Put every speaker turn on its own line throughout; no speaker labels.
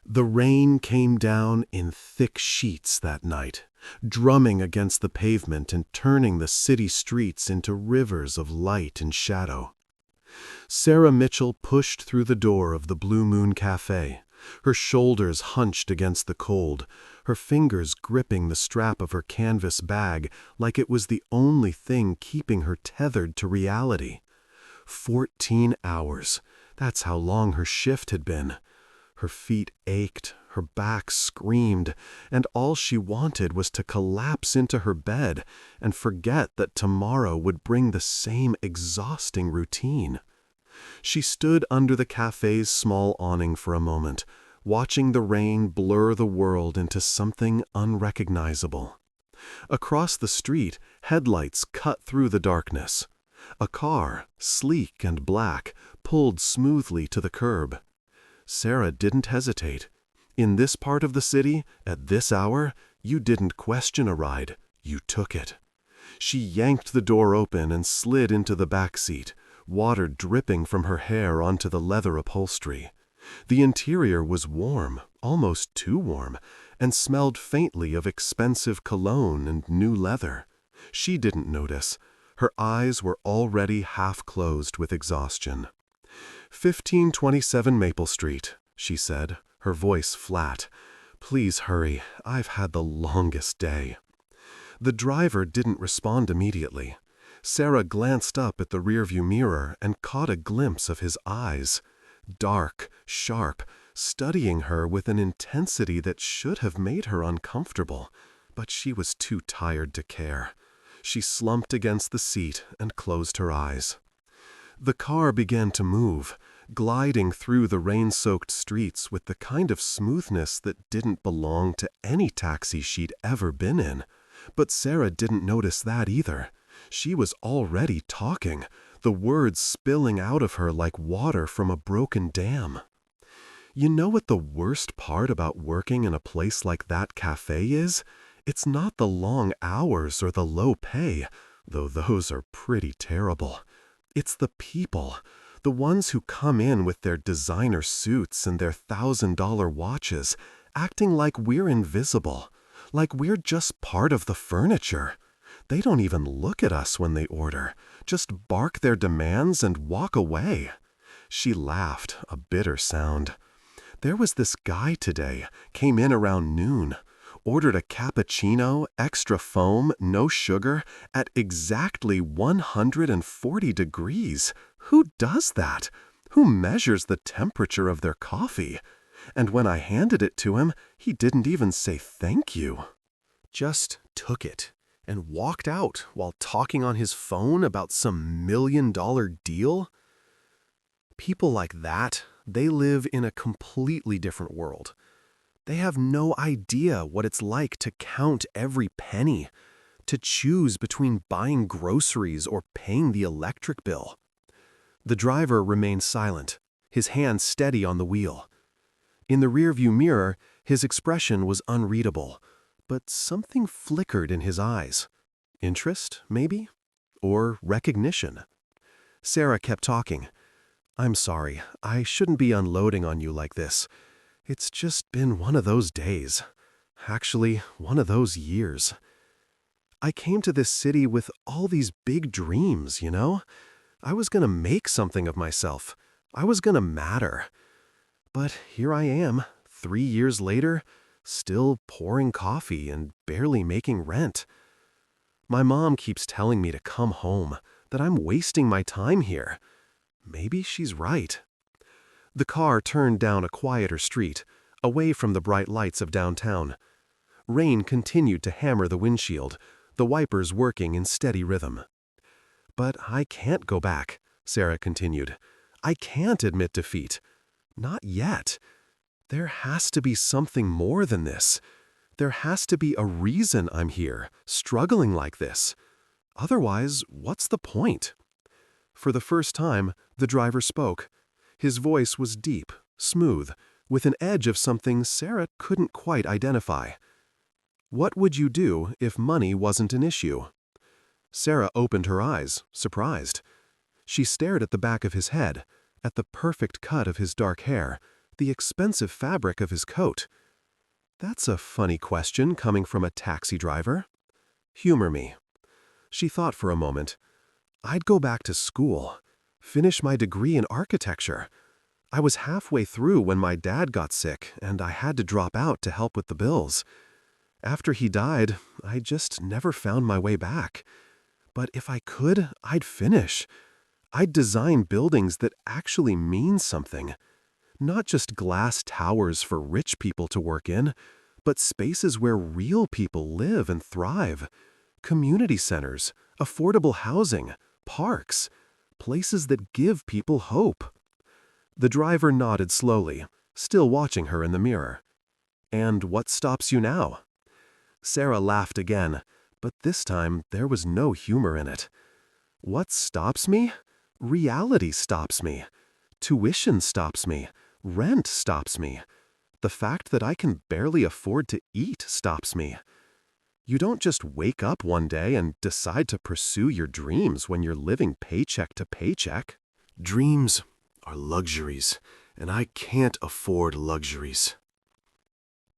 The rain came down in thick sheets that night, drumming against the pavement and turning the city streets into rivers of light and shadow. Sarah Mitchell pushed through the door of the Blue Moon Cafe, her shoulders hunched against the cold, her fingers gripping the strap of her canvas bag like it was the only thing keeping her tethered to reality. 14 hours. That's how long her shift had been. Her feet ached, her back screamed, and all she wanted was to collapse into her bed and forget that tomorrow would bring the same exhausting routine. She stood under the cafe's small awning for a moment, watching the rain blur the world into something unrecognizable. Across the street, headlights cut through the darkness. A car, sleek and black, pulled smoothly to the curb. Sarah didn't hesitate. In this part of the city, at this hour, you didn't question a ride, you took it. She yanked the door open and slid into the back seat, water dripping from her hair onto the leather upholstery. The interior was warm, almost too warm, and smelled faintly of expensive cologne and new leather. She didn't notice. Her eyes were already half closed with exhaustion. 1527 Maple Street, she said, her voice flat. Please hurry, I've had the longest day. The driver didn't respond immediately. Sarah glanced up at the rearview mirror and caught a glimpse of his eyes. Dark, sharp, studying her with an intensity that should have made her uncomfortable, but she was too tired to care. She slumped against the seat and closed her eyes. The car began to move, gliding through the rain-soaked streets with the kind of smoothness that didn't belong to any taxi she'd ever been in. But Sarah didn't notice that either. She was already talking, the words spilling out of her like water from a broken dam. You know what the worst part about working in a place like that cafe is? It's not the long hours or the low pay, though those are pretty terrible. It's the people, the ones who come in with their designer suits and their $1,000 watches, acting like we're invisible, like we're just part of the furniture. They don't even look at us when they order, just bark their demands and walk away. She laughed, a bitter sound. There was this guy today, came in around noon, ordered a cappuccino, extra foam, no sugar, at exactly 140 degrees. Who does that? Who measures the temperature of their coffee? And when I handed it to him, he didn't even say thank you. Just took it and walked out while talking on his phone about some $1 million deal. People like that, they live in a completely different world. They have no idea what it's like to count every penny, to choose between buying groceries or paying the electric bill. The driver remained silent, his hand steady on the wheel. In the rearview mirror, his expression was unreadable, but something flickered in his eyes. Interest, maybe? Or recognition? Sarah kept talking. I'm sorry, I shouldn't be unloading on you like this. It's just been one of those days. Actually, one of those years. I came to this city with all these big dreams, you know? I was gonna make something of myself. I was gonna matter. But here I am, 3 years later, still pouring coffee and barely making rent. My mom keeps telling me to come home, that I'm wasting my time here. Maybe she's right. The car turned down a quieter street, away from the bright lights of downtown. Rain continued to hammer the windshield, the wipers working in steady rhythm. But I can't go back, Sarah continued. I can't admit defeat. Not yet. There has to be something more than this. There has to be a reason I'm here, struggling like this. Otherwise, what's the point? For the first time, the driver spoke. His voice was deep, smooth, with an edge of something Sarah couldn't quite identify. What would you do if money wasn't an issue? Sarah opened her eyes, surprised. She stared at the back of his head, at the perfect cut of his dark hair, The expensive fabric of his coat. That's a funny question coming from a taxi driver. Humor me. She thought for a moment. I'd go back to school, finish my degree in architecture. I was halfway through when my dad got sick, and I had to drop out to help with the bills. After he died, I just never found my way back. But if I could, I'd finish. I'd design buildings that actually mean something. Not just glass towers for rich people to work in, but spaces where real people live and thrive. Community centers, affordable housing, parks, places that give people hope. The driver nodded slowly, still watching her in the mirror. And what stops you now? Sarah laughed again, but this time there was no humor in it. What stops me? Reality stops me. Tuition stops me. Rent stops me. The fact that I can barely afford to eat stops me. You don't just wake up one day and decide to pursue your dreams when you're living paycheck to paycheck. Dreams are luxuries, and I can't afford luxuries.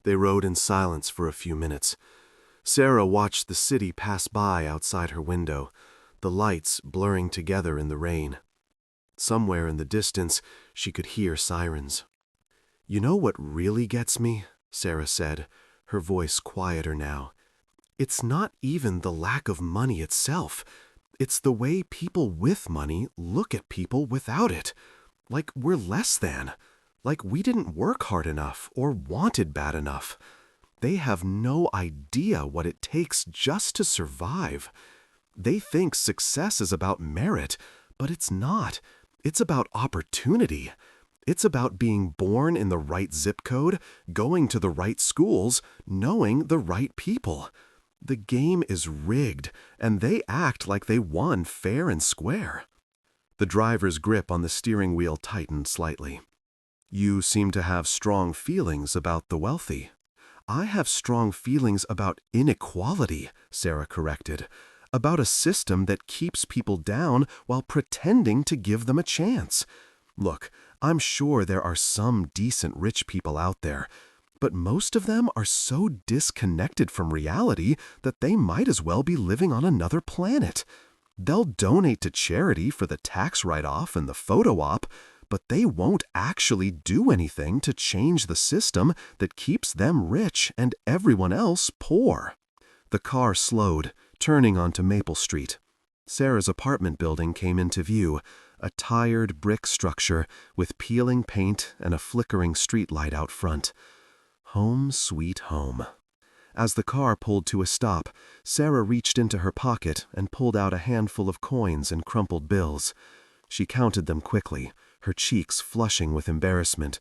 They rode in silence for a few minutes. Sarah watched the city pass by outside her window, the lights blurring together in the rain. Somewhere in the distance, she could hear sirens. You know what really gets me? Sarah said, her voice quieter now. It's not even the lack of money itself. It's the way people with money look at people without it. Like we're less than. Like we didn't work hard enough or wanted bad enough. They have no idea what it takes just to survive. They think success is about merit, but it's not. It's about opportunity. It's about being born in the right zip code, going to the right schools, knowing the right people. The game is rigged, and they act like they won fair and square. The driver's grip on the steering wheel tightened slightly. You seem to have strong feelings about the wealthy. I have strong feelings about inequality, Sarah corrected, about a system that keeps people down while pretending to give them a chance. Look, I'm sure there are some decent rich people out there, but most of them are so disconnected from reality that they might as well be living on another planet. They'll donate to charity for the tax write-off and the photo op, but they won't actually do anything to change the system that keeps them rich and everyone else poor. The car slowed, turning onto Maple Street. Sarah's apartment building came into view, a tired brick structure with peeling paint and a flickering streetlight out front. Home sweet home. As the car pulled to a stop, Sarah reached into her pocket and pulled out a handful of coins and crumpled bills. She counted them quickly, her cheeks flushing with embarrassment.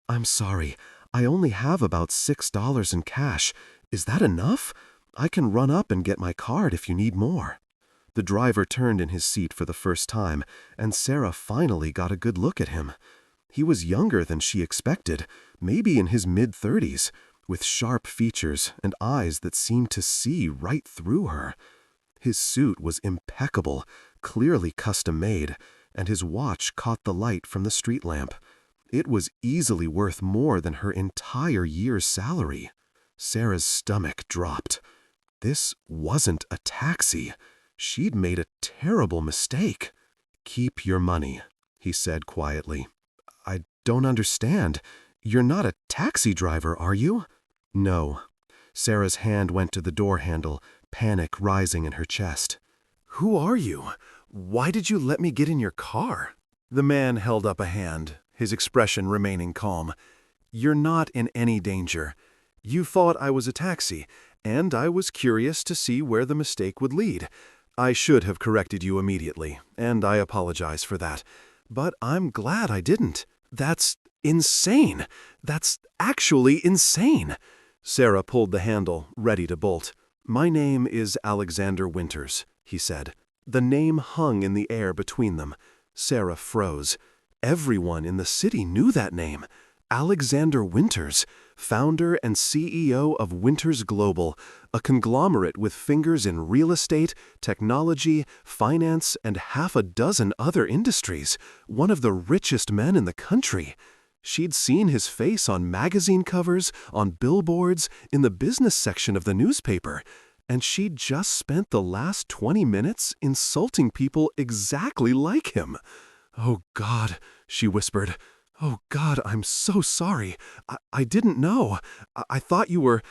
I'm sorry, I only have about $6 in cash. Is that enough? I can run up and get my card if you need more. The driver turned in his seat for the first time, and Sarah finally got a good look at him. He was younger than she expected, maybe in his mid-30s, with sharp features and eyes that seemed to see right through her. His suit was impeccable, clearly custom-made, and his watch caught the light from the street lamp. It was easily worth more than her entire year's salary. Sarah's stomach dropped. This wasn't a taxi. She'd made a terrible mistake. Keep your money, he said quietly. I don't understand. You're not a taxi driver, are you? No. Sarah's hand went to the door handle, panic rising in her chest. Who are you? Why did you let me get in your car? The man held up a hand, his expression remaining calm. You're not in any danger. You thought I was a taxi, and I was curious to see where the mistake would lead. I should have corrected you immediately, and I apologize for that. But I'm glad I didn't. That's insane. That's actually insane. Sarah pulled the handle, ready to bolt. My name is Alexander Winters, he said. The name hung in the air between them. Sarah froze. Everyone in the city knew that name. Alexander Winters, founder and CEO of Winters Global, a conglomerate with fingers in real estate, technology, finance, and half a dozen other industries, one of the richest men in the country. She'd seen his face on magazine covers, on billboards, in the business section of the newspaper, and she'd just spent the last 20 minutes insulting people exactly like him. "Oh, God," she whispered. "Oh, God, I'm so sorry. I didn't know. I thought you were...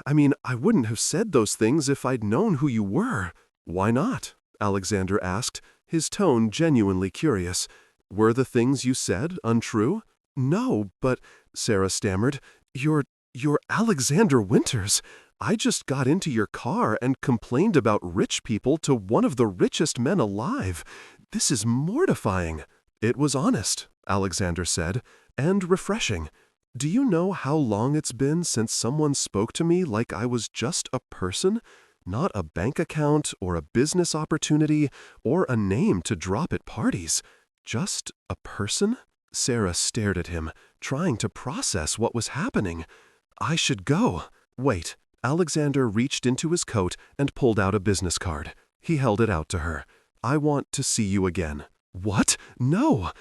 I wouldn't have said those things if I'd known who you were." "Why not?" Alexander asked, his tone genuinely curious. "Were the things you said untrue?" "No, but," Sarah stammered, You're Alexander Winters. I just got into your car and complained about rich people to one of the richest men alive. This is mortifying." "It was honest," Alexander said, "and refreshing. Do you know how long it's been since someone spoke to me like I was just a person? Not a bank account or a business opportunity or a name to drop at parties. Just a person?" Sarah stared at him, trying to process what was happening. "I should go." "Wait." Alexander reached into his coat and pulled out a business card. He held it out to her. "I want to see you again." "What? No,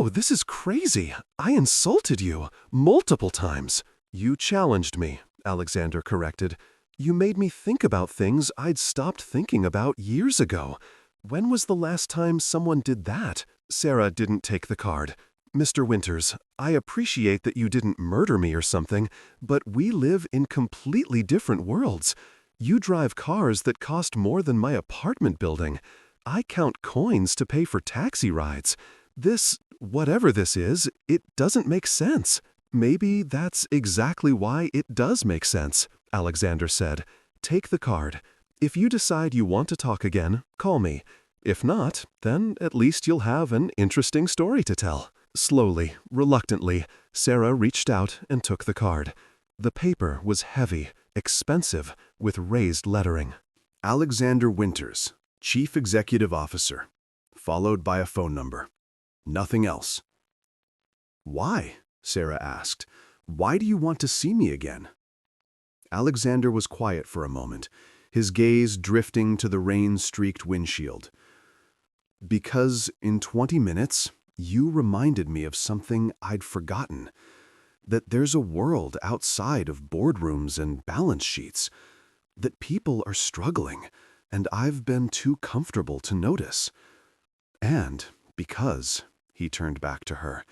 this is crazy. I insulted you multiple times." "You challenged me," Alexander corrected. "You made me think about things I'd stopped thinking about years ago. When was the last time someone did that?" Sarah didn't take the card. "Mr. Winters, I appreciate that you didn't murder me or something, but we live in completely different worlds. You drive cars that cost more than my apartment building. I count coins to pay for taxi rides. This, whatever this is, it doesn't make sense." "Maybe that's exactly why it does make sense," Alexander said. "Take the card. If you decide you want to talk again, call me. If not, then at least you'll have an interesting story to tell." Slowly, reluctantly, Sarah reached out and took the card. The paper was heavy, expensive, with raised lettering. "Alexander Winters, Chief Executive Officer," followed by a phone number. Nothing else. "Why?" Sarah asked. "Why do you want to see me again?" Alexander was quiet for a moment, his gaze drifting to the rain-streaked windshield. "Because in 20 minutes, you reminded me of something I'd forgotten. That there's a world outside of boardrooms and balance sheets. That people are struggling, and I've been too comfortable to notice. And because," he turned back to her,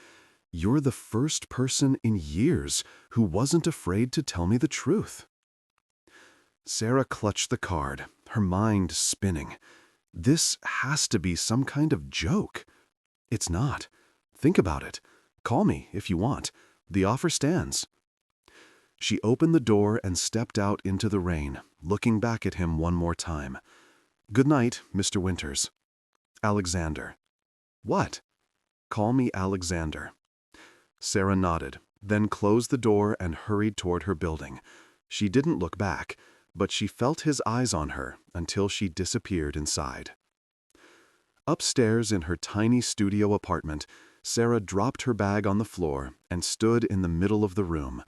"you're the first person in years who wasn't afraid to tell me the truth." Sarah clutched the card, her mind spinning. This has to be some kind of joke. It's not. Think about it. Call me if you want. The offer stands. She opened the door and stepped out into the rain, looking back at him one more time. "Good night, Mr. Winters." "Alexander." "What?" "Call me Alexander." Sarah nodded, then closed the door and hurried toward her building. She didn't look back, but she felt his eyes on her until she disappeared inside. Upstairs in her tiny studio apartment, Sarah dropped her bag on the floor and stood in the middle of the room,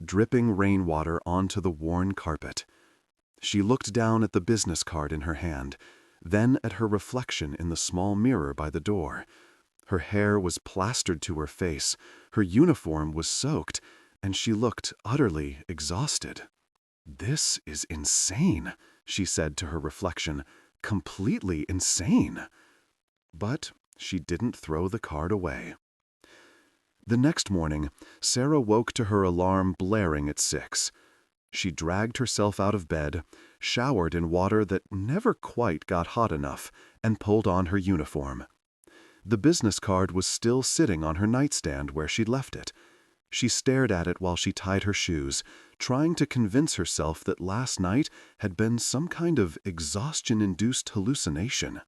dripping rainwater onto the worn carpet. She looked down at the business card in her hand, then at her reflection in the small mirror by the door. Her hair was plastered to her face, her uniform was soaked, and she looked utterly exhausted. "This is insane," she said to her reflection. "Completely insane." But she didn't throw the card away. The next morning, Sarah woke to her alarm blaring at 6. She dragged herself out of bed, showered in water that never quite got hot enough, and pulled on her uniform. The business card was still sitting on her nightstand where she'd left it. She stared at it while she tied her shoes, trying to convince herself that last night had been some kind of exhaustion-induced hallucination.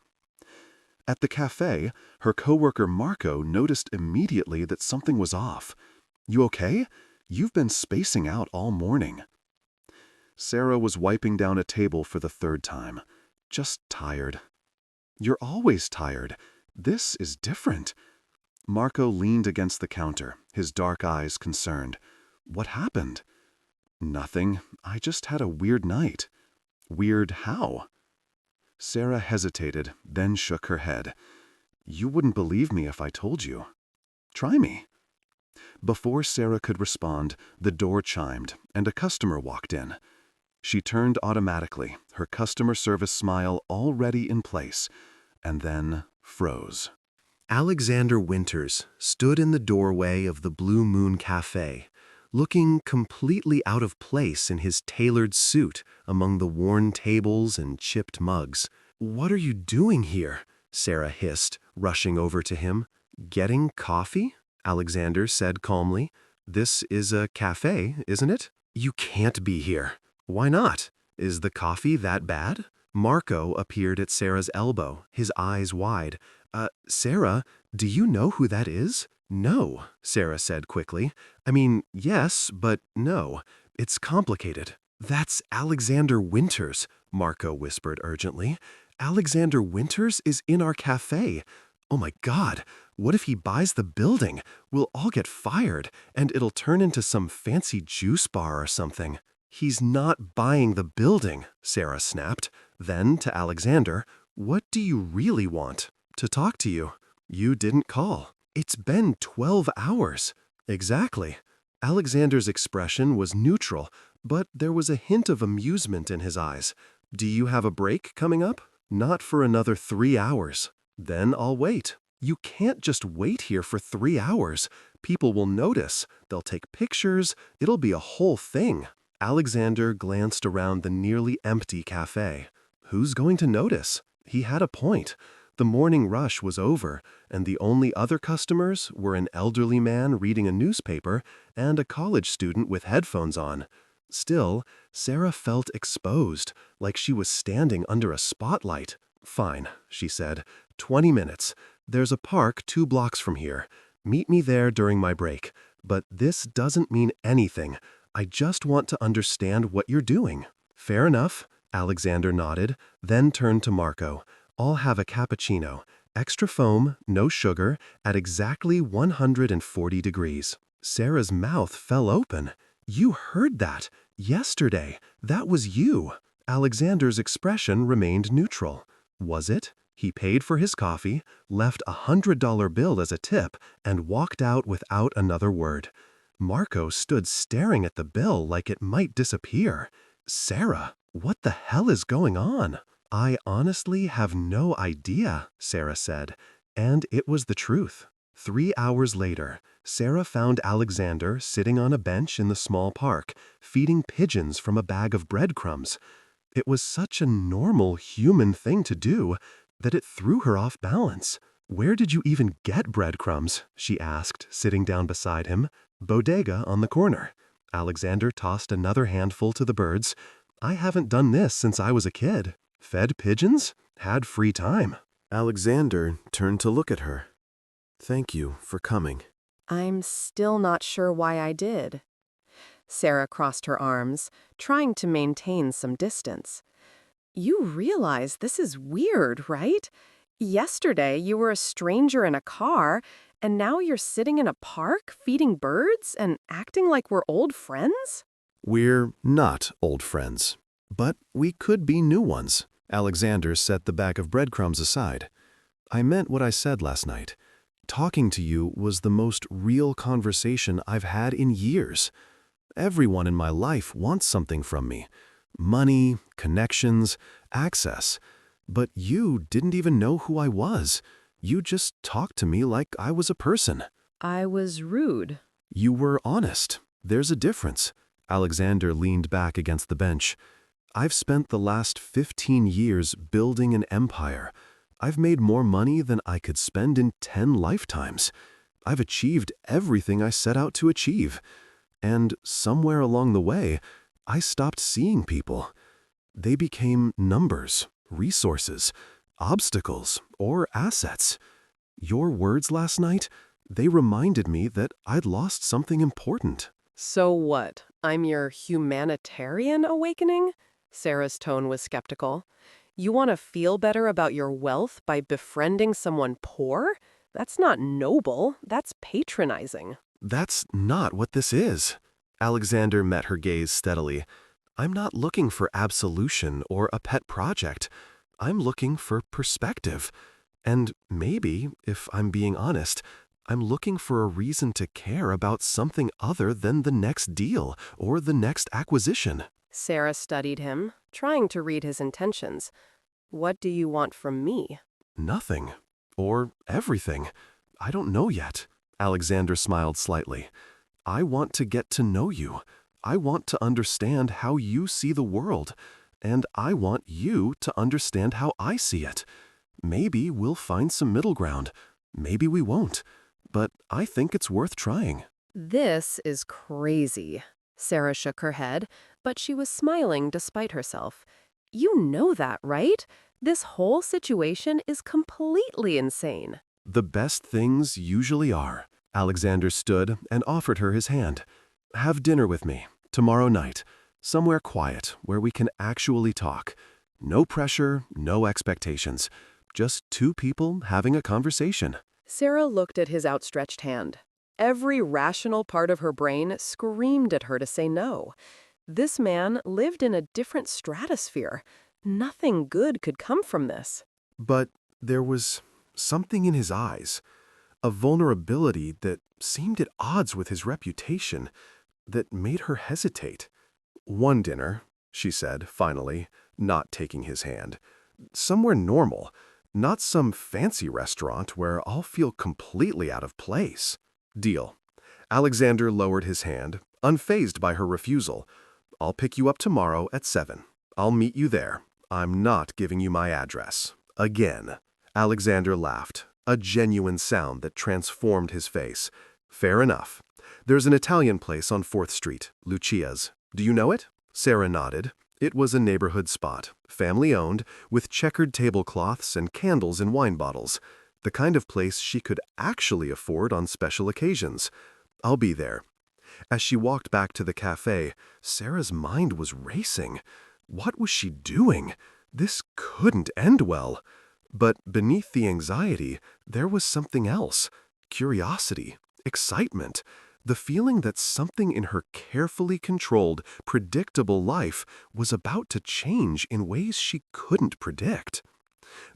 At the cafe, her coworker Marco noticed immediately that something was off. "You okay? You've been spacing out all morning." Sarah was wiping down a table for the third time. "Just tired." "You're always tired. This is different." Marco leaned against the counter, his dark eyes concerned. "What happened?" "Nothing. I just had a weird night." "Weird how?" Sarah hesitated, then shook her head. "You wouldn't believe me if I told you." "Try me." Before Sarah could respond, the door chimed, and a customer walked in. She turned automatically, her customer service smile already in place, and then froze. Alexander Winters stood in the doorway of the Blue Moon Cafe, looking completely out of place in his tailored suit among the worn tables and chipped mugs. "What are you doing here?" Sarah hissed, rushing over to him. "Getting coffee?" Alexander said calmly. "This is a cafe, isn't it? You can't be here." "Why not? Is the coffee that bad?" Marco appeared at Sarah's elbow, his eyes wide. Sarah, do you know who that is?" "No," Sarah said quickly. "I mean, yes, but no. It's complicated." "That's Alexander Winters," Marco whispered urgently. "Alexander Winters is in our cafe. Oh my God, what if he buys the building? We'll all get fired, and it'll turn into some fancy juice bar or something." "He's not buying the building," Sarah snapped. Then to Alexander, "What do you really want?" "To talk to you. You didn't call. It's been 12 hours. "Exactly." Alexander's expression was neutral, but there was a hint of amusement in his eyes. "Do you have a break coming up?" "Not for another 3 hours." "Then I'll wait." "You can't just wait here for 3 hours. People will notice. They'll take pictures. It'll be a whole thing." Alexander glanced around the nearly empty cafe. Who's going to notice? He had a point. The morning rush was over, and the only other customers were an elderly man reading a newspaper and a college student with headphones on. Still, Sarah felt exposed, like she was standing under a spotlight. "Fine," she said. 20 minutes. There's a park 2 blocks from here. Meet me there during my break. But this doesn't mean anything. I just want to understand what you're doing." "Fair enough," Alexander nodded, then turned to Marco. "I'll have a cappuccino. Extra foam, no sugar, at exactly 140 degrees. Sarah's mouth fell open. "You heard that. Yesterday. That was you." Alexander's expression remained neutral. Was it? He paid for his coffee, left a $100 bill as a tip, and walked out without another word. Marco stood staring at the bill like it might disappear. "Sarah, what the hell is going on?" "I honestly have no idea," Sarah said, and it was the truth. 3 hours later, Sarah found Alexander sitting on a bench in the small park, feeding pigeons from a bag of breadcrumbs. It was such a normal human thing to do that it threw her off balance. "Where did you even get breadcrumbs?" she asked, sitting down beside him. "Bodega on the corner." Alexander tossed another handful to the birds. "I haven't done this since I was a kid. Fed pigeons? Had free time." Alexander turned to look at her. "Thank you for coming."
"I'm still not sure why I did." Sarah crossed her arms, trying to maintain some distance. "You realize this is weird, right? Yesterday you were a stranger in a car, and now you're sitting in a park feeding birds and acting like we're old friends?"
"We're not old friends, but we could be new ones." Alexander set the bag of breadcrumbs aside. "I meant what I said last night. Talking to you was the most real conversation I've had in years. Everyone in my life wants something from me. Money, connections, access. But you didn't even know who I was. You just talked to me like I was a person."
"I was rude."
"You were honest. There's a difference." Alexander leaned back against the bench. "I've spent the last 15 years building an empire. I've made more money than I could spend in 10 lifetimes. I've achieved everything I set out to achieve. And somewhere along the way, I stopped seeing people. They became numbers, resources, obstacles, or assets. Your words last night, they reminded me that I'd lost something important."
"So what? I'm your humanitarian awakening?" Sarah's tone was skeptical. "You want to feel better about your wealth by befriending someone poor? That's not noble. That's patronizing."
"That's not what this is." Alexander met her gaze steadily. "I'm not looking for absolution or a pet project. I'm looking for perspective. And maybe, if I'm being honest, I'm looking for a reason to care about something other than the next deal or the next acquisition."
Sarah studied him, trying to read his intentions. "What do you want from me?"
"Nothing. Or everything. I don't know yet." Alexander smiled slightly. "I want to get to know you. I want to understand how you see the world. And I want you to understand how I see it. Maybe we'll find some middle ground. Maybe we won't. But I think it's worth trying."
This is crazy. Sarah shook her head, but she was smiling despite herself. You know that, right? This whole situation is completely insane.
"The best things usually are." Alexander stood and offered her his hand. "Have dinner with me, tomorrow night. Somewhere quiet, where we can actually talk. No pressure, no expectations. Just two people having a conversation."
Sarah looked at his outstretched hand. Every rational part of her brain screamed at her to say no. This man lived in a different stratosphere. Nothing good could come from this.
But there was something in his eyes, a vulnerability that seemed at odds with his reputation, that made her hesitate. "One dinner," she said, finally, not taking his hand. "Somewhere normal, not some fancy restaurant where I'll feel completely out of place." "Deal." Alexander lowered his hand, unfazed by her refusal. "I'll pick you up tomorrow at 7. I'll meet you there. I'm not giving you my address. Again." Alexander laughed, a genuine sound that transformed his face. "Fair enough. There's an Italian place on 4th Street, Lucia's. Do you know it?" Sarah nodded. It was a neighborhood spot, family-owned, with checkered tablecloths and candles in wine bottles. The kind of place she could actually afford on special occasions. "I'll be there." As she walked back to the cafe, Sarah's mind was racing. What was she doing? This couldn't end well. But beneath the anxiety, there was something else. Curiosity, excitement, the feeling that something in her carefully controlled, predictable life was about to change in ways she couldn't predict.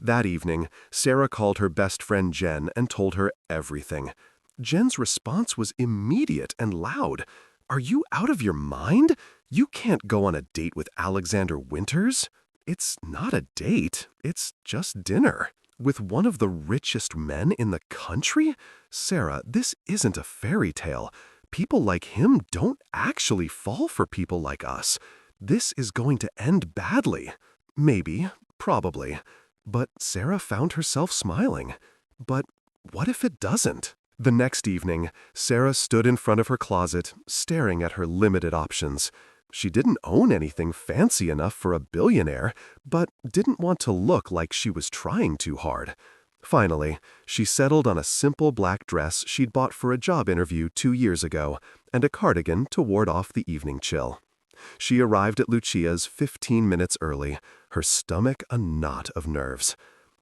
That evening, Sarah called her best friend Jen and told her everything. Jen's response was immediate and loud. "Are you out of your mind? You can't go on a date with Alexander Winters." "It's not a date, it's just dinner. With one of the richest men in the country? Sarah, this isn't a fairy tale. People like him don't actually fall for people like us. This is going to end badly." Maybe, probably. But Sarah found herself smiling. But what if it doesn't? The next evening, Sarah stood in front of her closet, staring at her limited options. She didn't own anything fancy enough for a billionaire, but didn't want to look like she was trying too hard. Finally, she settled on a simple black dress she'd bought for a job interview 2 years ago, and a cardigan to ward off the evening chill. She arrived at Lucia's 15 minutes early, her stomach a knot of nerves.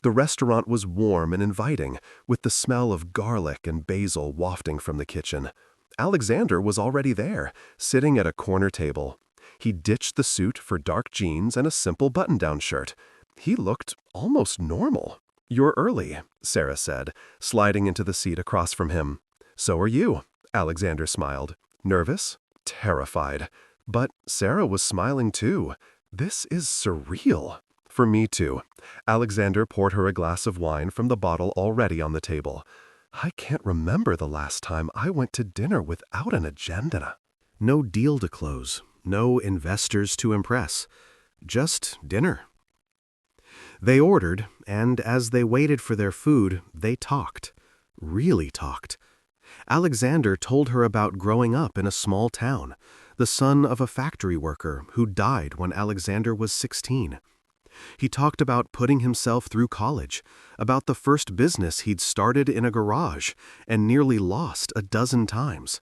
The restaurant was warm and inviting, with the smell of garlic and basil wafting from the kitchen. Alexander was already there, sitting at a corner table. He ditched the suit for dark jeans and a simple button-down shirt. He looked almost normal. "You're early," Sarah said, sliding into the seat across from him. "So are you," Alexander smiled. "Nervous? Terrified." But Sarah was smiling too. "This is surreal." "For me too." Alexander poured her a glass of wine from the bottle already on the table. "I can't remember the last time I went to dinner without an agenda. No deal to close, no investors to impress. Just dinner." They ordered, and as they waited for their food, they talked. Really talked. Alexander told her about growing up in a small town, the son of a factory worker who died when Alexander was 16. He talked about putting himself through college, about the first business he'd started in a garage and nearly lost a dozen times.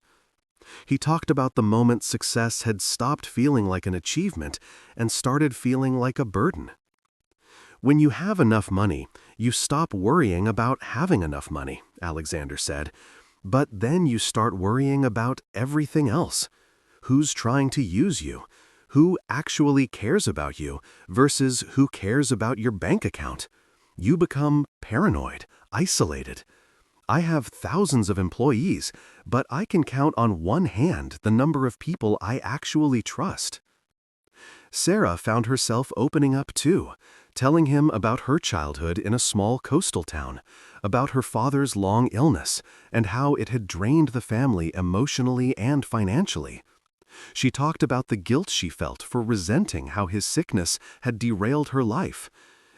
He talked about the moment success had stopped feeling like an achievement and started feeling like a burden. "When you have enough money, you stop worrying about having enough money," Alexander said. "But then you start worrying about everything else. Who's trying to use you? Who actually cares about you versus who cares about your bank account? You become paranoid, isolated. I have thousands of employees, but I can count on one hand the number of people I actually trust." Sarah found herself opening up too, telling him about her childhood in a small coastal town, about her father's long illness, and how it had drained the family emotionally and financially. She talked about the guilt she felt for resenting how his sickness had derailed her life,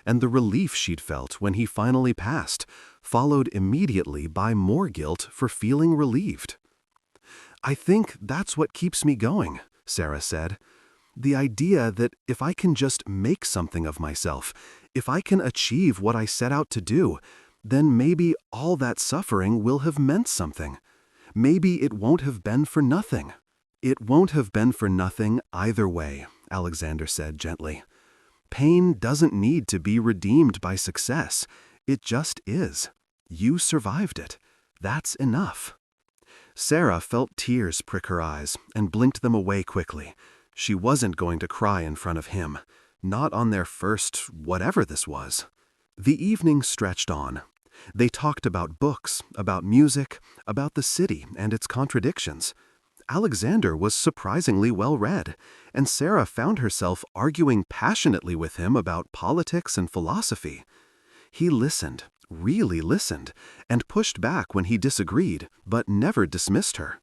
and the relief she'd felt when he finally passed, followed immediately by more guilt for feeling relieved. "I think that's what keeps me going," Sarah said. "The idea that if I can just make something of myself, if I can achieve what I set out to do, then maybe all that suffering will have meant something. Maybe it won't have been for nothing." "It won't have been for nothing either way," Alexander said gently. "Pain doesn't need to be redeemed by success. It just is. You survived it. That's enough." Sarah felt tears prick her eyes and blinked them away quickly. She wasn't going to cry in front of him. Not on their first whatever this was. The evening stretched on. They talked about books, about music, about the city and its contradictions. Alexander was surprisingly well read, and Sarah found herself arguing passionately with him about politics and philosophy. He listened, really listened, and pushed back when he disagreed, but never dismissed her.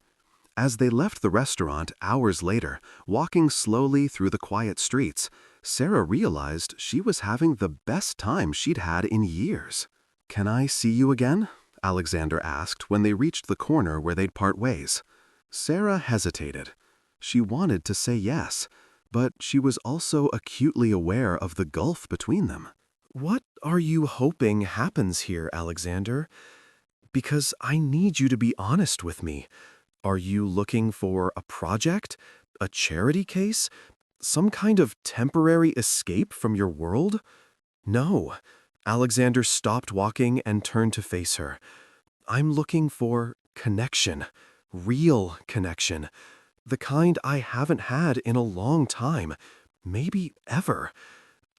As they left the restaurant hours later, walking slowly through the quiet streets, Sarah realized she was having the best time she'd had in years. "Can I see you again?" Alexander asked when they reached the corner where they'd part ways. Sarah hesitated. She wanted to say yes, but she was also acutely aware of the gulf between them. "What are you hoping happens here, Alexander? Because I need you to be honest with me. Are you looking for a project? A charity case? Some kind of temporary escape from your world?" "No." Alexander stopped walking and turned to face her. "I'm looking for connection. Real connection. The kind I haven't had in a long time. Maybe ever.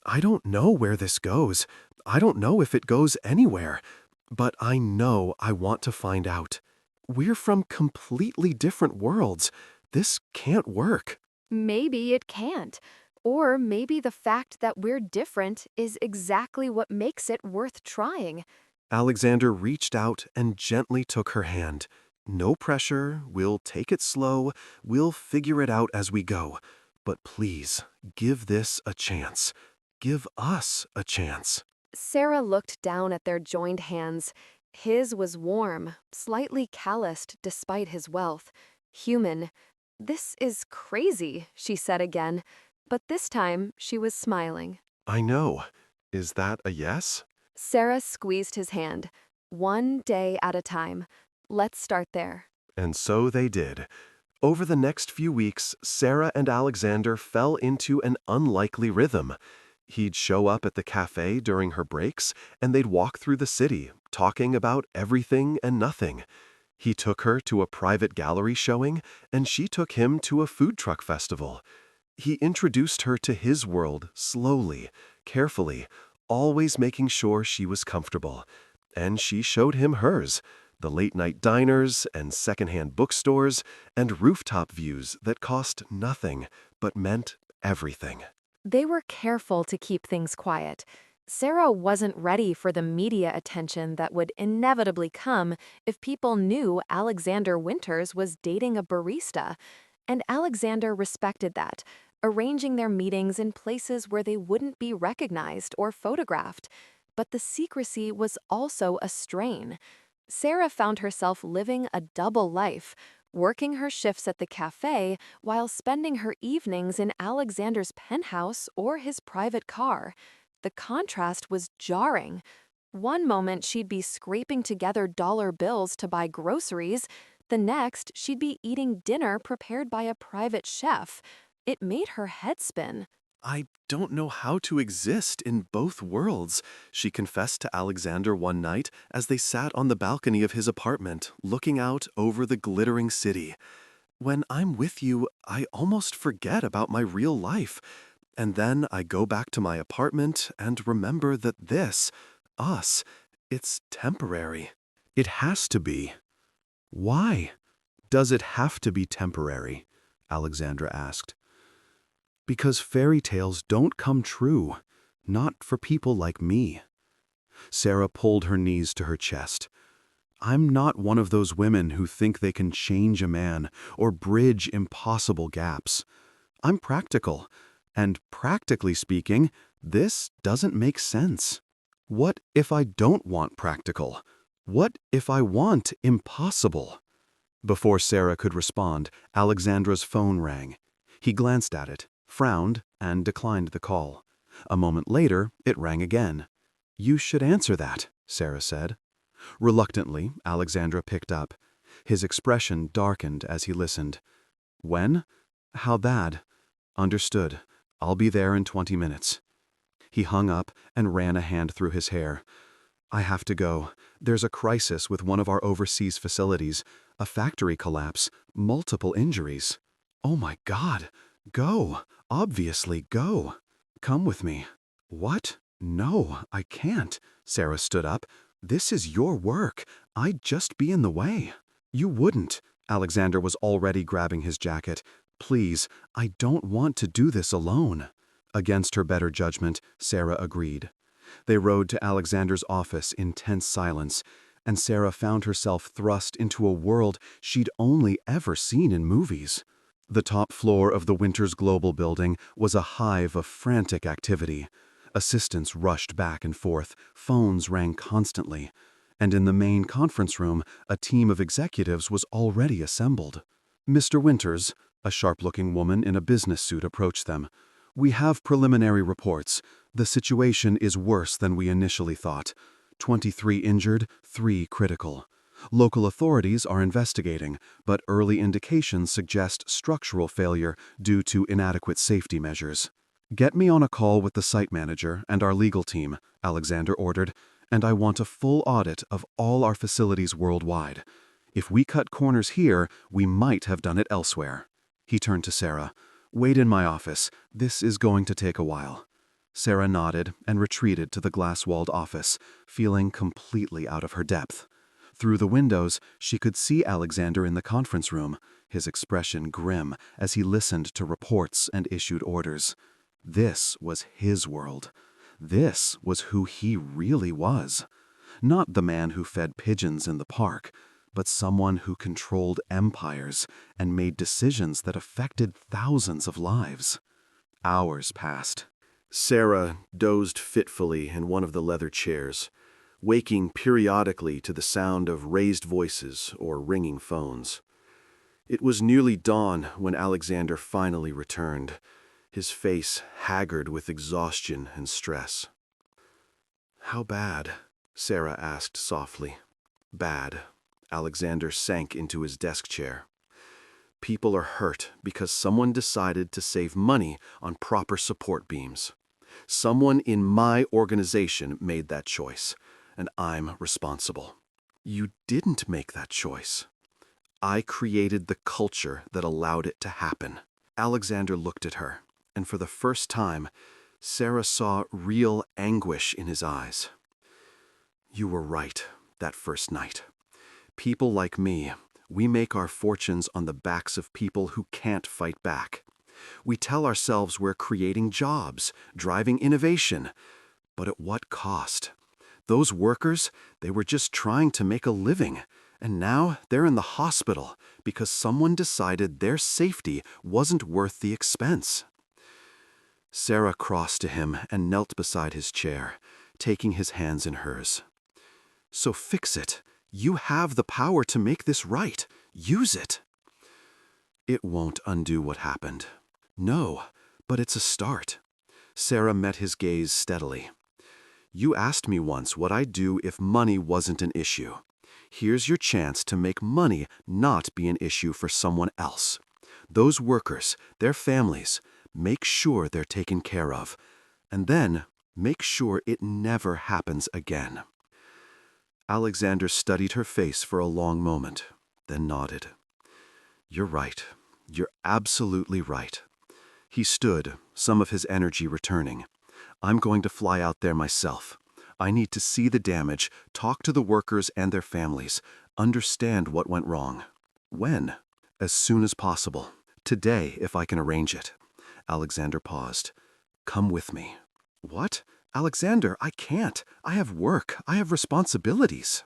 I don't know where this goes. I don't know if it goes anywhere. But I know I want to find out. We're from completely different worlds. This can't work."
Maybe it can't. Or maybe the fact that we're different is exactly what makes it worth trying.
Alexander reached out and gently took her hand. "No pressure, we'll take it slow, we'll figure it out as we go. But please, give this a chance. Give us a chance."
Sarah looked down at their joined hands. His was warm, slightly calloused despite his wealth. Human. "This is crazy," she said again, but this time she was smiling.
"I know. Is that a yes?"
Sarah squeezed his hand. "One day at a time. Let's start there."
And so they did. Over the next few weeks, Sarah and Alexander fell into an unlikely rhythm. He'd show up at the cafe during her breaks, and they'd walk through the city, talking about everything and nothing. He took her to a private gallery showing, and she took him to a food truck festival. He introduced her to his world slowly, carefully, always making sure she was comfortable. And she showed him hers, the late-night diners and secondhand bookstores and rooftop views that cost nothing but meant everything.
They were careful to keep things quiet. Sarah wasn't ready for the media attention that would inevitably come if people knew Alexander Winters was dating a barista. And Alexander respected that, arranging their meetings in places where they wouldn't be recognized or photographed. But the secrecy was also a strain. Sarah found herself living a double life, working her shifts at the cafe while spending her evenings in Alexander's penthouse or his private car. The contrast was jarring. One moment she'd be scraping together dollar bills to buy groceries, the next she'd be eating dinner prepared by a private chef. It made her head spin.
"I don't know how to exist in both worlds," she confessed to Alexander one night as they sat on the balcony of his apartment, looking out over the glittering city. "When I'm with you, I almost forget about my real life. And then I go back to my apartment and remember that this, us, it's temporary." It has to be. Why? Does it have to be temporary? Alexandra asked. Because fairy tales don't come true, not for people like me. Sarah pulled her knees to her chest. I'm not one of those women who think they can change a man or bridge impossible gaps. I'm practical, and practically speaking, this doesn't make sense. What if I don't want practical? What if I want impossible? Before Sarah could respond, Alexandra's phone rang. He glanced at it, frowned, and declined the call. A moment later, it rang again. You should answer that, Sarah said. Reluctantly, Alexandra picked up. His expression darkened as he listened. When? How bad? Understood. I'll be there in 20 minutes. He hung up and ran a hand through his hair. I have to go. There's a crisis with one of our overseas facilities. A factory collapse. Multiple injuries. Oh my God. Go. Obviously go. Come with me. What? No, I can't. Sarah stood up. This is your work. I'd just be in the way. You wouldn't. Alexander was already grabbing his jacket. Please, I don't want to do this alone. Against her better judgment, Sarah agreed. They rode to Alexander's office in tense silence, and Sarah found herself thrust into a world she'd only ever seen in movies. The top floor of the Winters Global building was a hive of frantic activity. Assistants rushed back and forth, phones rang constantly, and in the main conference room, a team of executives was already assembled. Mr. Winters, a sharp-looking woman in a business suit, approached them. We have preliminary reports. The situation is worse than we initially thought. 23 injured, 3 critical. Local authorities are investigating, but early indications suggest structural failure due to inadequate safety measures. Get me on a call with the site manager and our legal team, Alexander ordered, and I want a full audit of all our facilities worldwide. If we cut corners here, we might have done it elsewhere. He turned to Sarah. Wait in my office. This is going to take a while. Sarah nodded and retreated to the glass-walled office, feeling completely out of her depth. Through the windows, she could see Alexander in the conference room, his expression grim as he listened to reports and issued orders. This was his world. This was who he really was. Not the man who fed pigeons in the park, but someone who controlled empires and made decisions that affected thousands of lives. Hours passed. Sarah dozed fitfully in one of the leather chairs, waking periodically to the sound of raised voices or ringing phones. It was nearly dawn when Alexander finally returned, his face haggard with exhaustion and stress. How bad? Sarah asked softly. Bad. Alexander sank into his desk chair. People are hurt because someone decided to save money on proper support beams. Someone in my organization made that choice, and I'm responsible. You didn't make that choice. I created the culture that allowed it to happen. Alexander looked at her, and for the first time, Sarah saw real anguish in his eyes. You were right that first night. People like me, we make our fortunes on the backs of people who can't fight back. We tell ourselves we're creating jobs, driving innovation. But at what cost? Those workers, they were just trying to make a living, and now they're in the hospital because someone decided their safety wasn't worth the expense. Sarah crossed to him and knelt beside his chair, taking his hands in hers. So fix it. You have the power to make this right. Use it. It won't undo what happened. No, but it's a start. Sarah met his gaze steadily. You asked me once what I'd do if money wasn't an issue. Here's your chance to make money not be an issue for someone else. Those workers, their families, make sure they're taken care of. And then make sure it never happens again. Alexander studied her face for a long moment, then nodded. You're right. You're absolutely right. He stood, some of his energy returning. I'm going to fly out there myself. I need to see the damage, talk to the workers and their families, understand what went wrong. When? As soon as possible. Today, if I can arrange it. Alexander paused. Come with me. What? Alexander, I can't. I have work. I have responsibilities.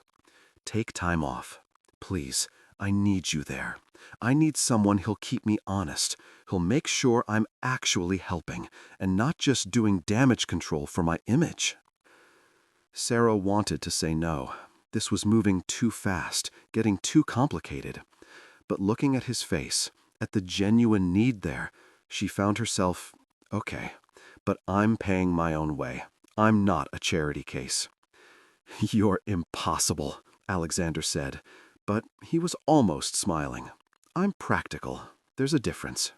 Take time off. Please, I need you there. I need someone who'll keep me honest, who'll make sure I'm actually helping, and not just doing damage control for my image. Sarah wanted to say no. This was moving too fast, getting too complicated. But looking at his face, at the genuine need there, she found herself, okay, but I'm paying my own way. I'm not a charity case. You're impossible, Alexander said, but he was almost smiling. I'm practical. There's a difference.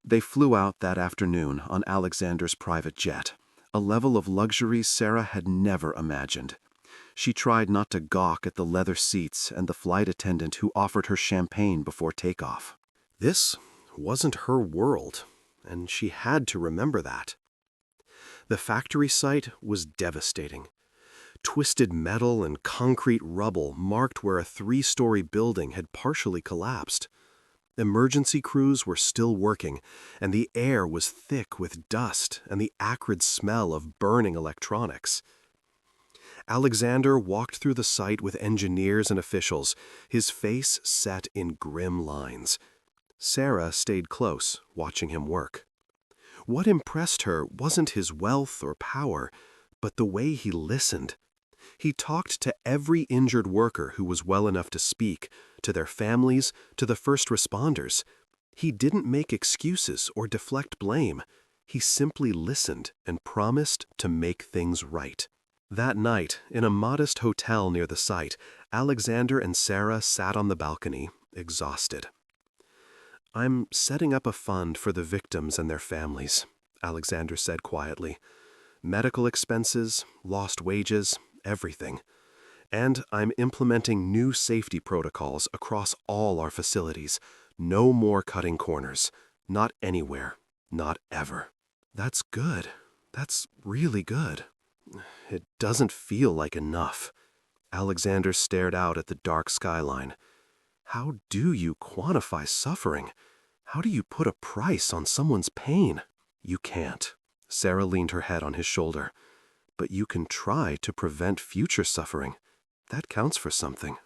They flew out that afternoon on Alexander's private jet, a level of luxury Sarah had never imagined. She tried not to gawk at the leather seats and the flight attendant who offered her champagne before takeoff. This wasn't her world, and she had to remember that. The factory site was devastating. Twisted metal and concrete rubble marked where a 3-story building had partially collapsed. Emergency crews were still working, and the air was thick with dust and the acrid smell of burning electronics. Alexander walked through the site with engineers and officials, his face set in grim lines. Sarah stayed close, watching him work. What impressed her wasn't his wealth or power, but the way he listened. He talked to every injured worker who was well enough to speak, to their families, to the first responders. He didn't make excuses or deflect blame. He simply listened and promised to make things right. That night, in a modest hotel near the site, Alexander and Sarah sat on the balcony, exhausted. I'm setting up a fund for the victims and their families, Alexander said quietly. Medical expenses, lost wages, everything. And I'm implementing new safety protocols across all our facilities. No more cutting corners. Not anywhere. Not ever. That's good. That's really good. It doesn't feel like enough. Alexander stared out at the dark skyline. How do you quantify suffering? How do you put a price on someone's pain? You can't. Sarah leaned her head on his shoulder. But you can try to prevent future suffering. That counts for something.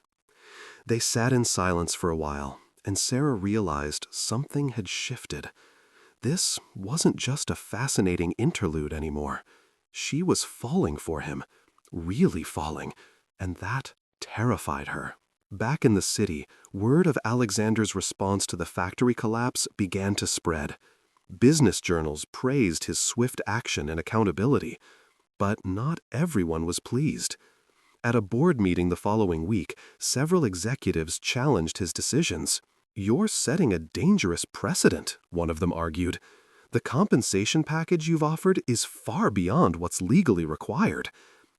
They sat in silence for a while, and Sarah realized something had shifted. This wasn't just a fascinating interlude anymore. She was falling for him, really falling, and that terrified her. Back in the city, word of Alexander's response to the factory collapse began to spread. Business journals praised his swift action and accountability, but not everyone was pleased. At a board meeting the following week, several executives challenged his decisions. You're setting a dangerous precedent, one of them argued. The compensation package you've offered is far beyond what's legally required,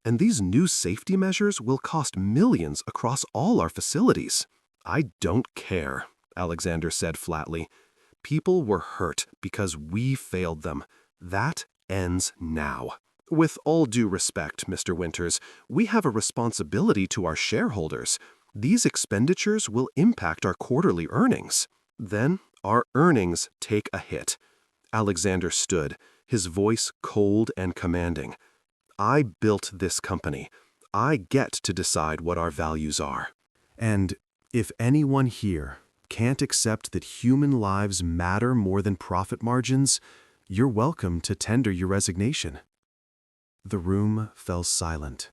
and these new safety measures will cost millions across all our facilities. I don't care, Alexander said flatly. People were hurt because we failed them. That ends now. With all due respect, Mr. Winters, we have a responsibility to our shareholders. These expenditures will impact our quarterly earnings. Then our earnings take a hit. Alexander stood, his voice cold and commanding. I built this company. I get to decide what our values are. And if anyone here can't accept that human lives matter more than profit margins, you're welcome to tender your resignation. The room fell silent.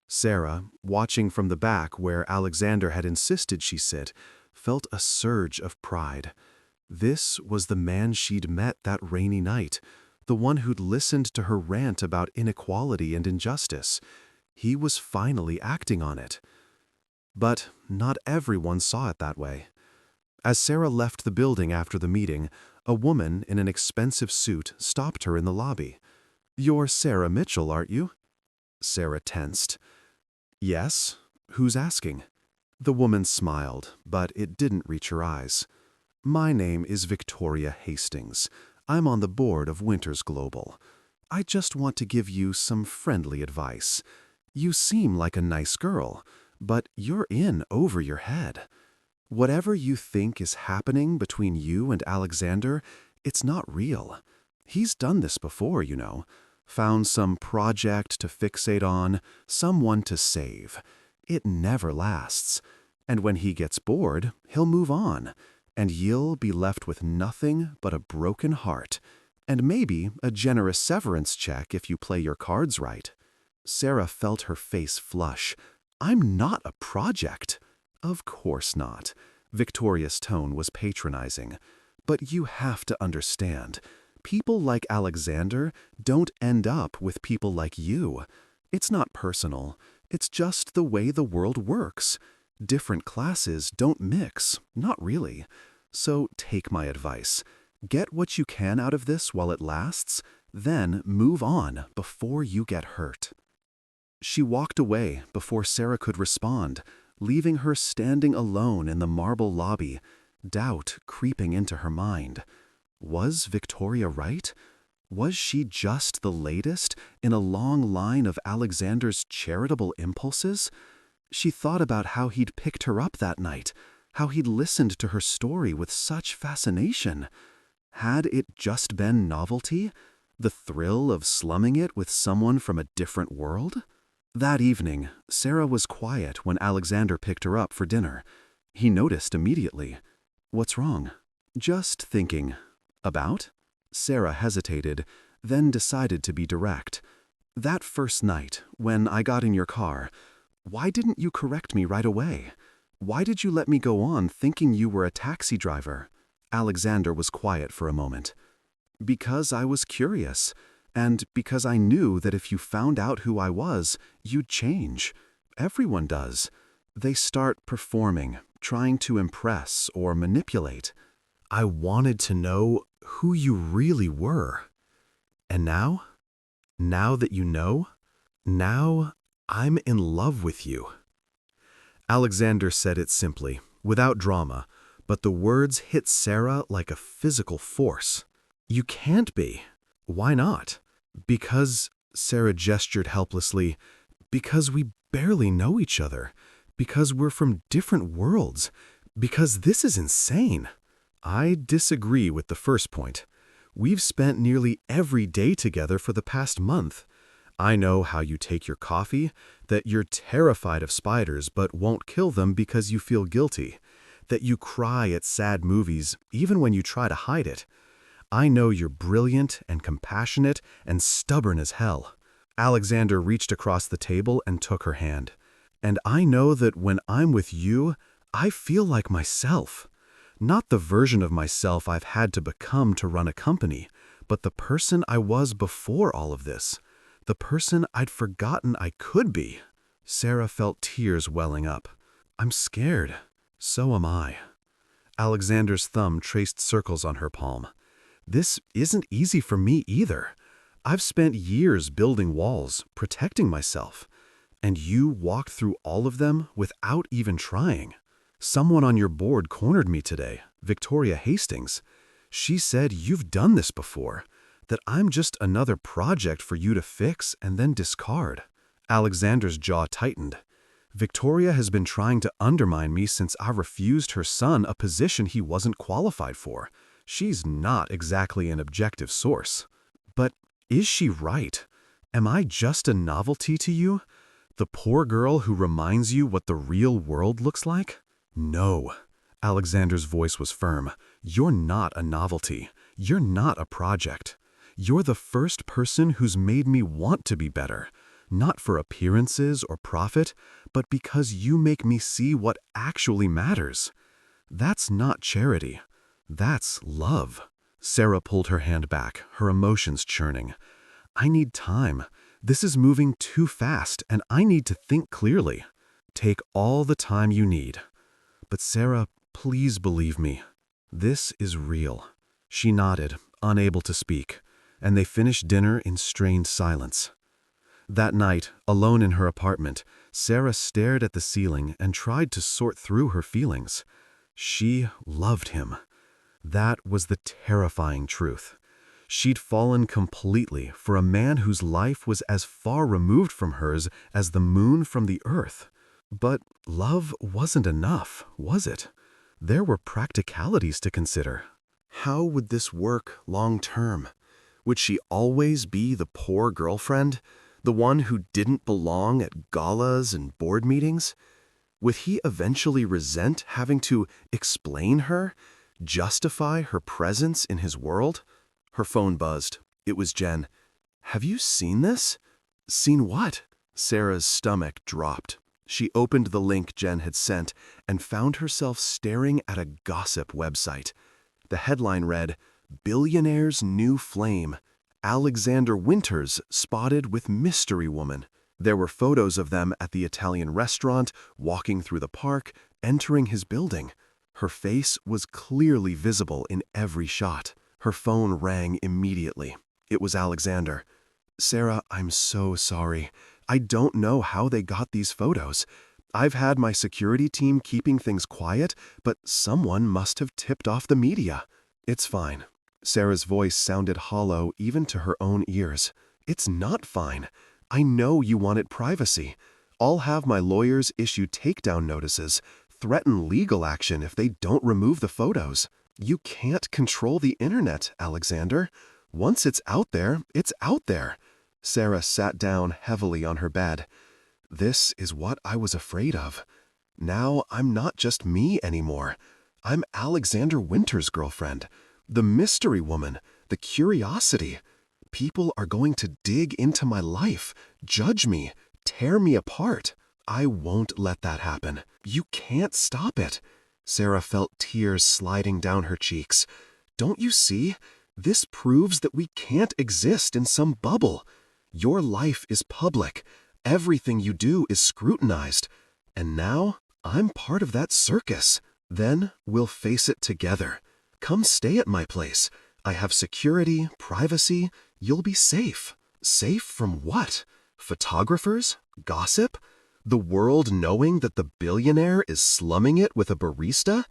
Sarah, watching from the back where Alexander had insisted she sit, felt a surge of pride. This was the man she'd met that rainy night, the one who'd listened to her rant about inequality and injustice. He was finally acting on it. But not everyone saw it that way. As Sarah left the building after the meeting, a woman in an expensive suit stopped her in the lobby. "You're Sarah Mitchell, aren't you?" Sarah tensed. "Yes. Who's asking?" The woman smiled, but it didn't reach her eyes. "My name is Victoria Hastings. I'm on the board of Winters Global. I just want to give you some friendly advice. You seem like a nice girl, but you're in over your head. Whatever you think is happening between you and Alexander, it's not real. He's done this before, you know. Found some project to fixate on, someone to save. It never lasts. And when he gets bored, he'll move on. And you'll be left with nothing but a broken heart. And maybe a generous severance check if you play your cards right. Sarah felt her face flush. I'm not a project. Of course not. Victoria's tone was patronizing. But you have to understand, people like Alexander don't end up with people like you. It's not personal. It's just the way the world works. Different classes don't mix, not really. So take my advice. Get what you can out of this while it lasts, then move on before you get hurt. She walked away before Sarah could respond, leaving her standing alone in the marble lobby, doubt creeping into her mind. Was Victoria right? Was she just the latest in a long line of Alexander's charitable impulses? She thought about how he'd picked her up that night, how he'd listened to her story with such fascination. Had it just been novelty? The thrill of slumming it with someone from a different world? That evening, Sarah was quiet when Alexander picked her up for dinner. He noticed immediately. What's wrong? Just thinking. About? Sarah hesitated, then decided to be direct. That first night, when I got in your car, why didn't you correct me right away? Why did you let me go on thinking you were a taxi driver? Alexander was quiet for a moment. Because I was curious. And because I knew that if you found out who I was, you'd change. Everyone does. They start performing, trying to impress or manipulate. I wanted to know who you really were. And now? Now that you know? Now I'm in love with you. Alexander said it simply, without drama, but the words hit Sarah like a physical force. You can't be. Why not? Because, Sarah gestured helplessly, because we barely know each other, because we're from different worlds, because this is insane. I disagree with the first point. We've spent nearly every day together for the past month. I know how you take your coffee, that you're terrified of spiders but won't kill them because you feel guilty, that you cry at sad movies even when you try to hide it. I know you're brilliant and compassionate and stubborn as hell. Alexander reached across the table and took her hand. And I know that when I'm with you, I feel like myself. Not the version of myself I've had to become to run a company, but the person I was before all of this. The person I'd forgotten I could be. Sarah felt tears welling up. I'm scared. So am I. Alexander's thumb traced circles on her palm. This isn't easy for me either. I've spent years building walls, protecting myself. And you walked through all of them without even trying. Someone on your board cornered me today, Victoria Hastings. She said you've done this before, that I'm just another project for you to fix and then discard. Alexander's jaw tightened. Victoria has been trying to undermine me since I refused her son a position he wasn't qualified for. She's not exactly an objective source. But is she right? Am I just a novelty to you? The poor girl who reminds you what the real world looks like? No. Alexander's voice was firm. You're not a novelty. You're not a project. You're the first person who's made me want to be better. Not for appearances or profit, but because you make me see what actually matters. That's not charity. That's love. Sarah pulled her hand back, her emotions churning. I need time. This is moving too fast, and I need to think clearly. Take all the time you need. But Sarah, please believe me. This is real. She nodded, unable to speak, and they finished dinner in strained silence. That night, alone in her apartment, Sarah stared at the ceiling and tried to sort through her feelings. She loved him. That was the terrifying truth. She'd fallen completely for a man whose life was as far removed from hers as the moon from the earth. But love wasn't enough, was it? There were practicalities to consider. How would this work long term? Would she always be the poor girlfriend, the one who didn't belong at galas and board meetings? Would he eventually resent having to explain her, justify her presence in his world? Her phone buzzed. It was Jen. "Have you seen this?" "Seen what?" Sarah's stomach dropped. She opened the link Jen had sent and found herself staring at a gossip website. The headline read, "Billionaire's New Flame. Alexander Winters spotted with mystery woman." There were photos of them at the Italian restaurant, walking through the park, entering his building. Her face was clearly visible in every shot. Her phone rang immediately. It was Alexander. "Sarah, I'm so sorry. I don't know how they got these photos. I've had my security team keeping things quiet, but someone must have tipped off the media." "It's fine." Sarah's voice sounded hollow even to her own ears. "It's not fine. I know you wanted privacy. I'll have my lawyers issue takedown notices, threaten legal action if they don't remove the photos. You can't control the internet, Alexander. Once it's out there, it's out there." Sarah sat down heavily on her bed. "This is what I was afraid of. Now I'm not just me anymore. I'm Alexander Winter's girlfriend, the mystery woman, the curiosity. People are going to dig into my life, judge me, tear me apart. I won't let that happen. You can't stop it." Sarah felt tears sliding down her cheeks. "Don't you see? This proves that we can't exist in some bubble. Your life is public. Everything you do is scrutinized. And now I'm part of that circus. Then we'll face it together. Come stay at my place. I have security, privacy. You'll be safe." "Safe from what? Photographers? Gossip? The world knowing that the billionaire is slumming it with a barista?"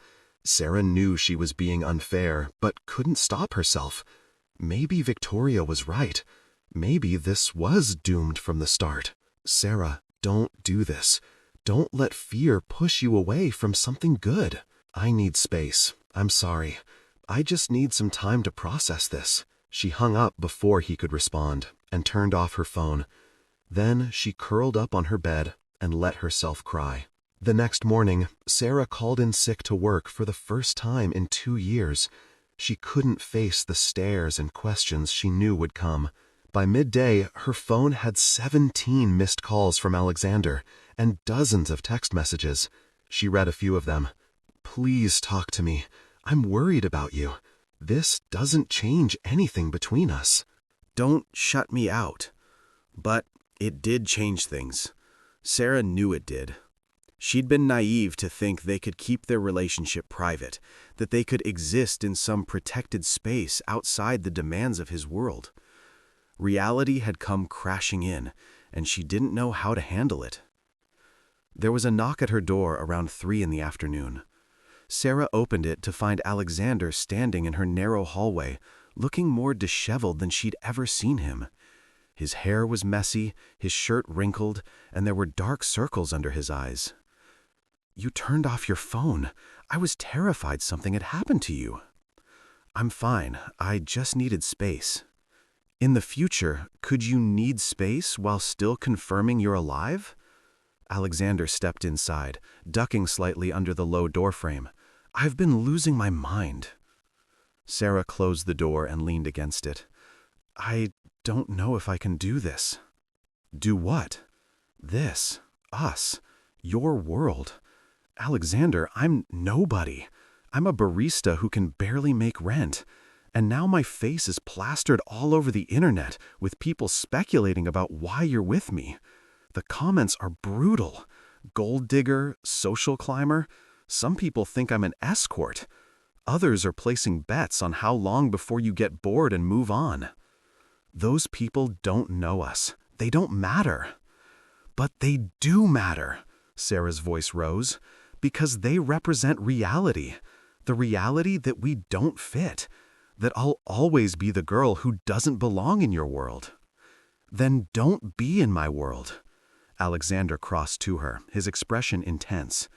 Sarah knew she was being unfair, but couldn't stop herself. Maybe Victoria was right. Maybe this was doomed from the start. "Sarah, don't do this. Don't let fear push you away from something good." "I need space. I'm sorry. I just need some time to process this." She hung up before he could respond and turned off her phone. Then she curled up on her bed and let herself cry. The next morning, Sarah called in sick to work for the first time in 2 years. She couldn't face the stares and questions she knew would come. By midday, her phone had 17 missed calls from Alexander and dozens of text messages. She read a few of them. "Please talk to me. I'm worried about you. This doesn't change anything between us."
Don't shut me out. But it did change things. Sarah knew it did. She'd been naive to think they could keep their relationship private, that they could exist in some protected space outside the demands of his world. Reality had come crashing in, and she didn't know how to handle it. There was a knock at her door around 3 in the afternoon. Sarah opened it to find Alexander standing in her narrow hallway, looking more disheveled than she'd ever seen him. His hair was messy, his shirt wrinkled, and there were dark circles under his eyes. "You turned off your phone. I was terrified something had happened to you." "I'm fine. I just needed space." "In the future, could you need space while still confirming you're alive?" Alexander stepped inside, ducking slightly under the low doorframe. "I've been losing my mind." Sarah closed the door and leaned against it. "I don't know if I can do this." "Do what?" "This. Us. Your world. Alexander, I'm nobody. I'm a barista who can barely make rent. And now my face is plastered all over the internet with people speculating about why you're with me. The comments are brutal. Gold digger, social climber. Some people think I'm an escort. Others are placing bets on how long before you get bored and move on. Those people don't know us. They don't matter." "But they do matter," Sarah's voice rose, "because they represent reality. The reality that we don't fit.
that I'll always be the girl who doesn't belong in your world. Then don't be in my world. Alexander crossed to her, his expression intense.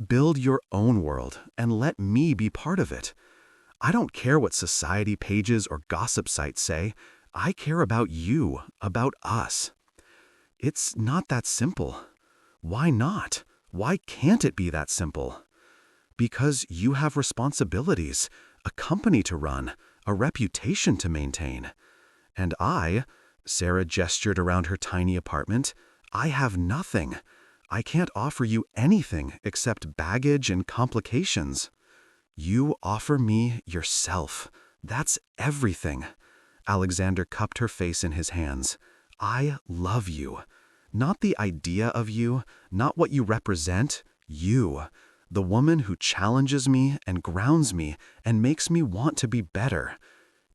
Build your own world and let me be part of it. I don't care what society pages or gossip sites say. I care about you, about us. It's not that simple. Why not? Why can't it be that simple? Because you have responsibilities, a company to run, a reputation to maintain. And Sarah gestured around her tiny apartment, I have nothing. I can't offer you anything except baggage and complications. You offer me yourself. That's everything. Alexander cupped her face in his hands. I love you. Not the idea of you, not what you represent, you. The woman who challenges me and grounds me and makes me want to be better.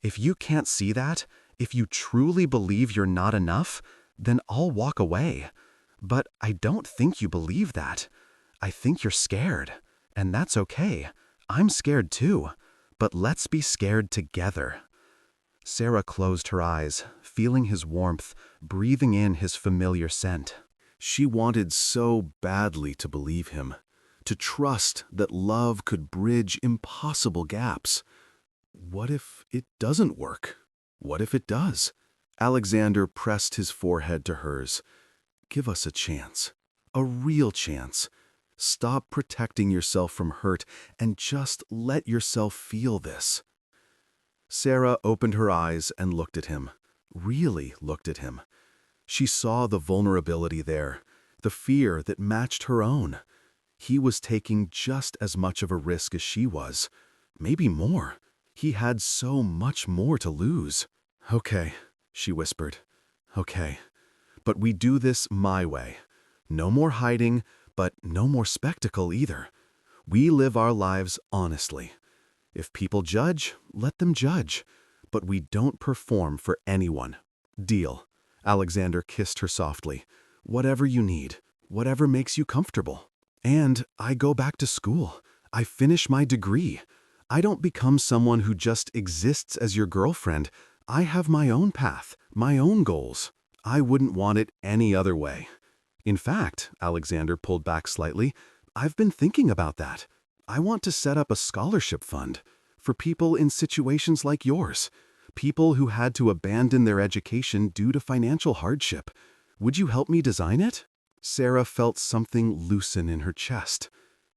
If you can't see that, if you truly believe you're not enough, then I'll walk away. But I don't think you believe that. I think you're scared. And that's okay. I'm scared too. But let's be scared together. Sarah closed her eyes, feeling his warmth, breathing in his familiar scent. She wanted so badly to believe him, to trust that love could bridge impossible gaps. What if it doesn't work? What if it does? Alexander pressed his forehead to hers. Give us a chance, a real chance. Stop protecting yourself from hurt and just let yourself feel this. Sarah opened her eyes and looked at him, really looked at him. She saw the vulnerability there, the fear that matched her own. He was taking just as much of a risk as she was, maybe more. He had so much more to lose. Okay, she whispered. Okay, but we do this my way. No more hiding, but no more spectacle either. We live our lives honestly. If people judge, let them judge. But we don't perform for anyone. Deal. Alexander kissed her softly. Whatever you need, whatever makes you comfortable. And I go back to school. I finish my degree. I don't become someone who just exists as your girlfriend. I have my own path, my own goals. I wouldn't want it any other way. In fact, Alexander pulled back slightly, I've been thinking about that. I want to set up a scholarship fund for people in situations like yours, people who had to abandon their education due to financial hardship. Would you help me design it? Sarah felt something loosen in her chest.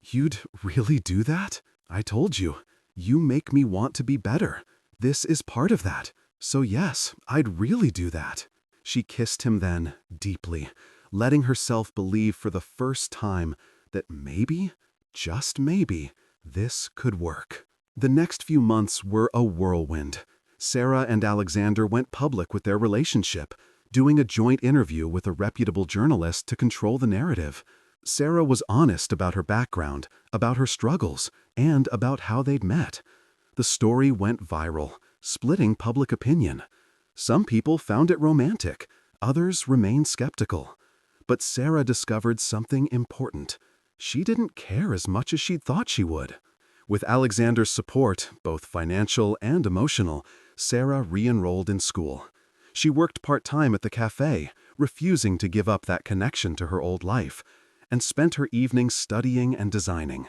You'd really do that? I told you. You make me want to be better. This is part of that. So yes, I'd really do that. She kissed him then, deeply, letting herself believe for the first time that maybe, just maybe, this could work. The next few months were a whirlwind. Sarah and Alexander went public with their relationship, doing a joint interview with a reputable journalist to control the narrative. Sarah was honest about her background, about her struggles, and about how they'd met. The story went viral, splitting public opinion. Some people found it romantic, others remained skeptical. But Sarah discovered something important. She didn't care as much as she'd thought she would. With Alexander's support, both financial and emotional, Sarah re-enrolled in school. She worked part-time at the cafe, refusing to give up that connection to her old life, and spent her evenings studying and designing.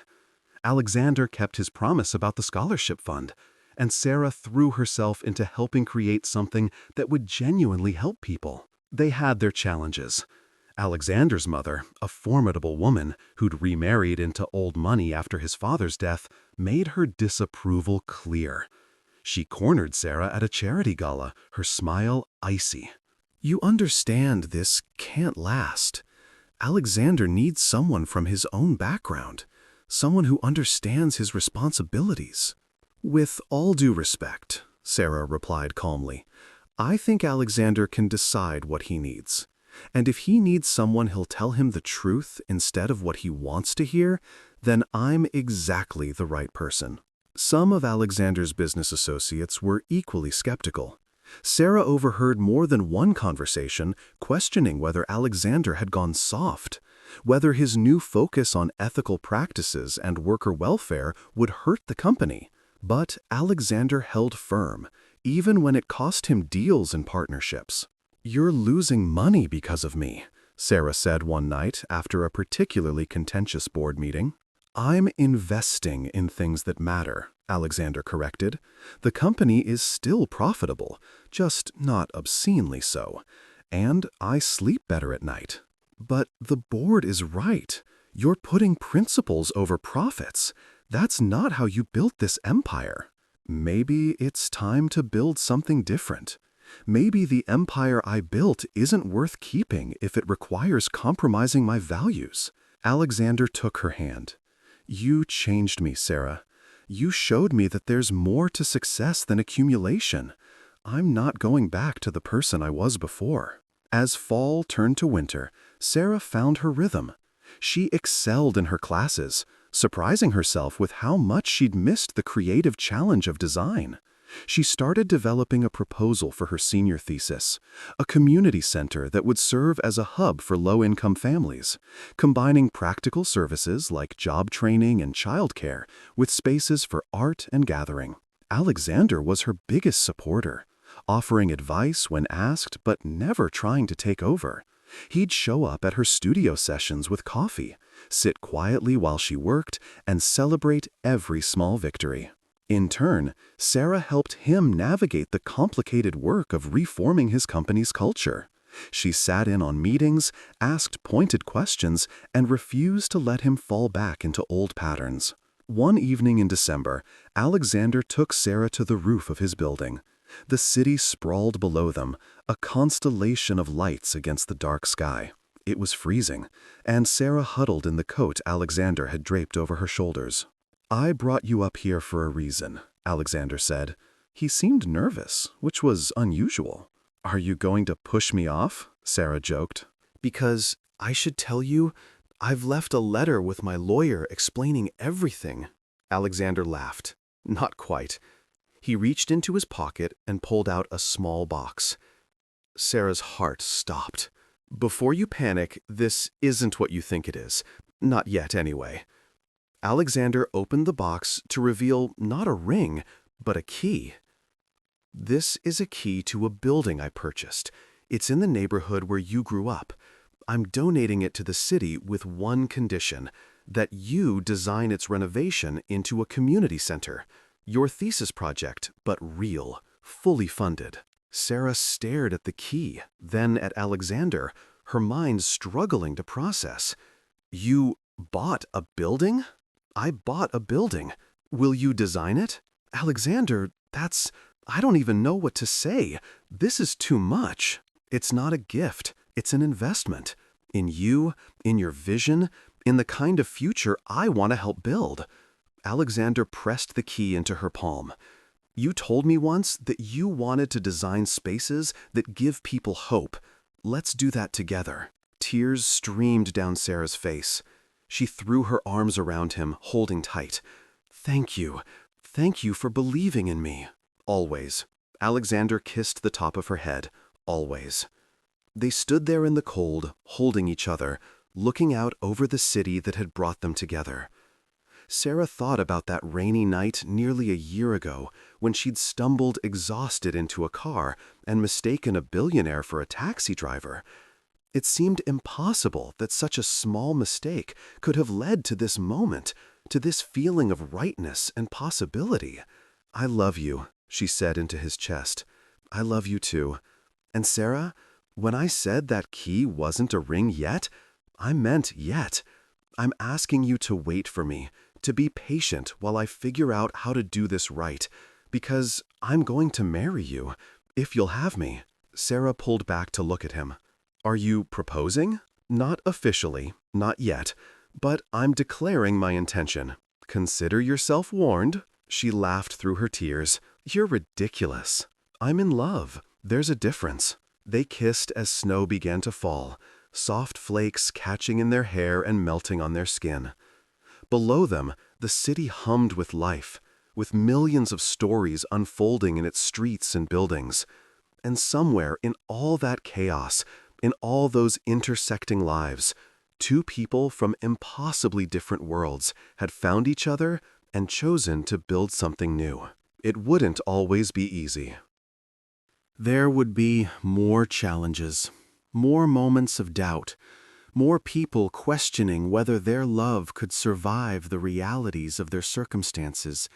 Alexander kept his promise about the scholarship fund, and Sarah threw herself into helping create something that would genuinely help people. They had their challenges. Alexander's mother, a formidable woman who'd remarried into old money after his father's death, made her disapproval clear. She cornered Sarah at a charity gala, her smile icy. You understand this can't last. Alexander needs someone from his own background, someone who understands his responsibilities. With all due respect, Sarah replied calmly, I think Alexander can decide what he needs. And if he needs someone who'll tell him the truth instead of what he wants to hear, then I'm exactly the right person. Some of Alexander's business associates were equally skeptical. Sarah overheard more than one conversation questioning whether Alexander had gone soft, whether his new focus on ethical practices and worker welfare would hurt the company. But Alexander held firm, even when it cost him deals and partnerships. "You're losing money because of me," Sarah said one night after a particularly contentious board meeting. "I'm investing in things that matter," Alexander corrected. "The company is still profitable, just not obscenely so. And I sleep better at night." "But the board is right. You're putting principles over profits. That's not how you built this empire." "Maybe it's time to build something different. Maybe the empire I built isn't worth keeping if it requires compromising my values." Alexander took her hand. "You changed me, Sarah. You showed me that there's more to success than accumulation. I'm not going back to the person I was before." As fall turned to winter, Sarah found her rhythm. She excelled in her classes, surprising herself with how much she'd missed the creative challenge of design. She started developing a proposal for her senior thesis, a community center that would serve as a hub for low-income families, combining practical services like job training and childcare with spaces for art and gathering. Alexander was her biggest supporter, offering advice when asked but never trying to take over. He'd show up at her studio sessions with coffee, sit quietly while she worked, and celebrate every small victory. In turn, Sarah helped him navigate the complicated work of reforming his company's culture. She sat in on meetings, asked pointed questions, and refused to let him fall back into old patterns. One evening in December, Alexander took Sarah to the roof of his building. The city sprawled below them, a constellation of lights against the dark sky. It was freezing, and Sarah huddled in the coat Alexander had draped over her shoulders. "I brought you up here for a reason," Alexander said. He seemed nervous, which was unusual. "Are you going to push me off?" Sarah joked. "Because I should tell you, I've left a letter with my lawyer explaining everything." Alexander laughed. "Not quite." He reached into his pocket and pulled out a small box. Sarah's heart stopped. "Before you panic, this isn't what you think it is. Not yet, anyway." Alexander opened the box to reveal not a ring, but a key. "This is a key to a building I purchased. It's in the neighborhood where you grew up. I'm donating it to the city with one condition, that you design its renovation into a community center. Your thesis project, but real, fully funded." Sarah stared at the key, then at Alexander, her mind struggling to process. "You bought a building?" "I bought a building. Will you design it?" "Alexander, I don't even know what to say. This is too much." "It's not a gift. It's an investment. In you, in your vision, in the kind of future I want to help build." Alexander pressed the key into her palm. "You told me once that you wanted to design spaces that give people hope. Let's do that together." Tears streamed down Sarah's face. She threw her arms around him, holding tight. "Thank you. Thank you for believing in me." "Always." Alexander kissed the top of her head. "Always." They stood there in the cold, holding each other, looking out over the city that had brought them together. Sarah thought about that rainy night nearly a year ago when she'd stumbled exhausted into a car and mistaken a billionaire for a taxi driver. It seemed impossible that such a small mistake could have led to this moment, to this feeling of rightness and possibility. "I love you," she said into his chest. "I love you too. And Sarah, when I said that key wasn't a ring yet, I meant yet. I'm asking you to wait for me, to be patient while I figure out how to do this right, because I'm going to marry you, if you'll have me." Sarah pulled back to look at him. "Are you proposing?" "Not officially, not yet, but I'm declaring my intention. Consider yourself warned." She laughed through her tears. "You're ridiculous. I'm in love. There's a difference." They kissed as snow began to fall, soft flakes catching in their hair and melting on their skin. Below them, the city hummed with life, with millions of stories unfolding in its streets and buildings. And somewhere in all that chaos, in all those intersecting lives, two people from impossibly different worlds had found each other and chosen to build something new. It wouldn't always be easy.
There would be more challenges, more moments of doubt, more people questioning whether their love could survive the realities of their circumstances.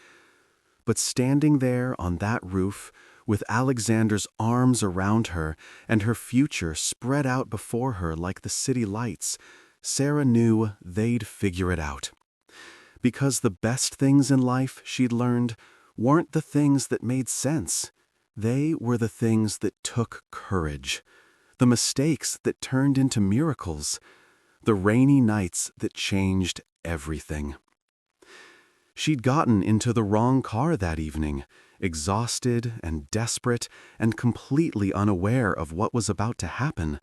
But standing there on that roof, with Alexander's arms around her and her future spread out before her like the city lights, Sarah knew they'd figure it out. Because the best things in life, she'd learned, weren't the things that made sense. They were the things that took courage, the mistakes that turned into miracles, the rainy nights that changed everything. She'd gotten into the wrong car that evening, exhausted and desperate and completely unaware of what was about to happen.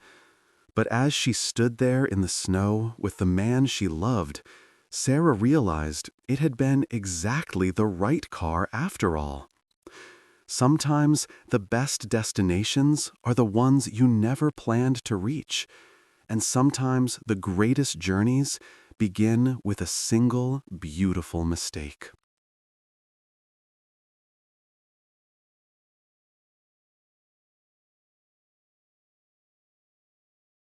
But as she stood there in the snow with the man she loved, Sarah realized it had been exactly the right car after all. Sometimes the best destinations are the ones you never planned to reach, and sometimes the greatest journeys begin with a single beautiful mistake.